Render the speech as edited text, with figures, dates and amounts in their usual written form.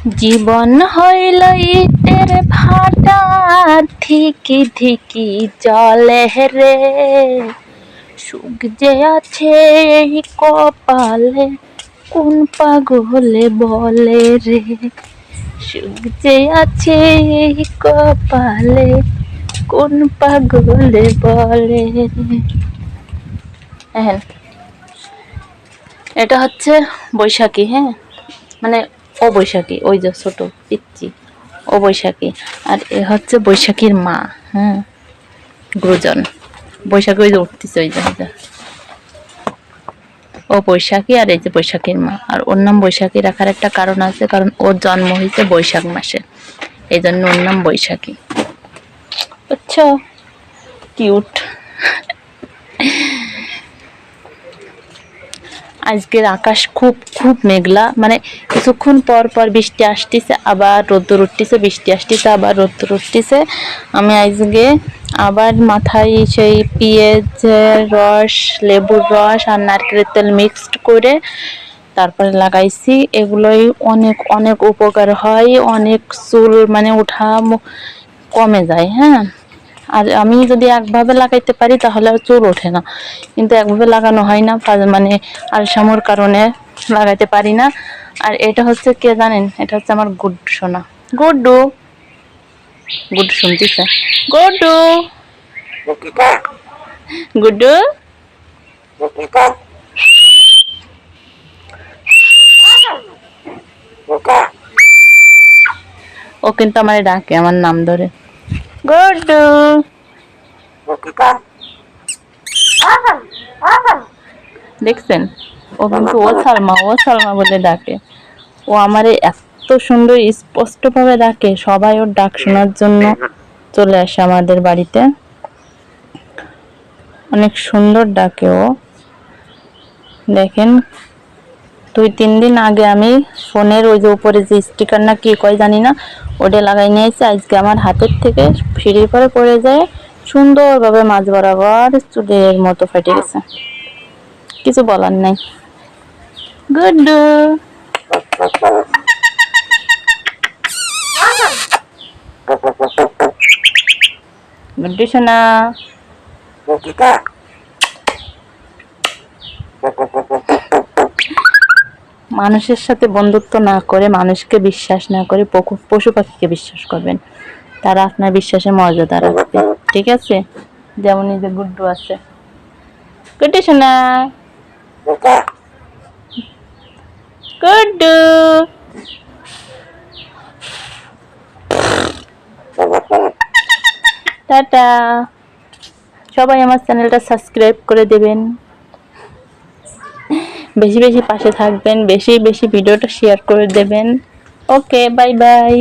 জীবন হইল ইটের ভাটা, ধিকি ধিকি জলে রে। সুখ যে আছে এই কপালে, কোন পাগলে বলে রে। সুখ যে আছে এই কপালে, কোন পাগলে বলে রে। হ্যাঁ, এটা হচ্ছে বৈশাখী। হ্যাঁ, মানে ও বৈশাখী, ওই যে ছোট পিচ্চি, ও বৈশাখী। আর এ হচ্ছে বৈশাখীর মা। হ্যাঁ, গুরুজন। বৈশাখী ওই যে উঠতেছে, ওই যে ও বৈশাখী, আর এই যে বৈশাখীর মা। আর ওর নাম বৈশাখী রাখার একটা কারণ আছে, কারণ ওর জন্ম হয়েছে বৈশাখ মাসে, এই জন্য ওর নাম বৈশাখী। আচ্ছা, কিউট। আজকের আকাশ খুব খুব মেঘলা, মানে কিছুক্ষণ পর পর বৃষ্টি আসতেছে, আবার রোদ্দুর উঠতেছে, বৃষ্টি আসতেছে, আবার রোদ্দুর উঠতেছে। আমি আজকে আবার মাথায় সেই পেঁয়াজের রস, লেবুর রস আর নারকেলের তেল মিক্সড করে তারপরে লাগাইছি। এগুলোই অনেক অনেক উপকার হয়, অনেক চুল মানে ওঠা কমে যায়। হ্যাঁ, আর আমি যদি একভাবে লাগাইতে পারি তাহলে আর চুল ওঠে না, কিন্তু একভাবে লাগানো হয় না, মানে আলসামোর কারণে লাগাইতে পারি না। আর এটা হচ্ছে কে জানেন, এটা হচ্ছে আমার গুড্ডু সোনা। গুড্ডু, গুড্ডু শুনতেছে? গুড্ডু, গুড্ডু, ও কিন্তু আমার ডাকে, আমার নাম ধরে, গুড্ডু। দেখছেন, ও কিন্তু ও সালমা, ও সালমা বলে ডাকে। ও আমারে এত সুন্দর স্পষ্ট ভাবে ডাকে, সবাই ওর ডাক শোনার জন্য চলে আসে আমাদের বাড়িতে। অনেক সুন্দর ডাকে ও। দেখেন, 2-3 দিন আগে আমি ফোনের ওই যে উপরে যে স্টিকার না কি কয় জানি না, ওটা লাগাই নিয়েছি। আজকে আমার হাতের থেকে সিঁড়ির পরে পড়ে যায়, সুন্দরভাবে মাছ বরাবর চুলের মতো ফেটে গেছে। কিছু বলার নাই। গুড্ডু, গুড্ডু সোনা। মানুষের সাথে বন্ধুত্ব না করে, মানুষকে বিশ্বাস না করে পশু পাখিকে বিশ্বাস করবেন, তারা আপনার বিশ্বাসের মর্যাদা রাখবে। ঠিক আছে? যেমন এই যে গুড্ডু আছে। গুড্ডু সোনা, গুড্ডু। টাটা। সবাই আমার চ্যানেলটা সাবস্ক্রাইব করে দেবেন, বেশি বেশি পাশে থাকবেন, বেশি বেশি ভিডিওটা শেয়ার করে দেবেন। ওকে, বাই বাই।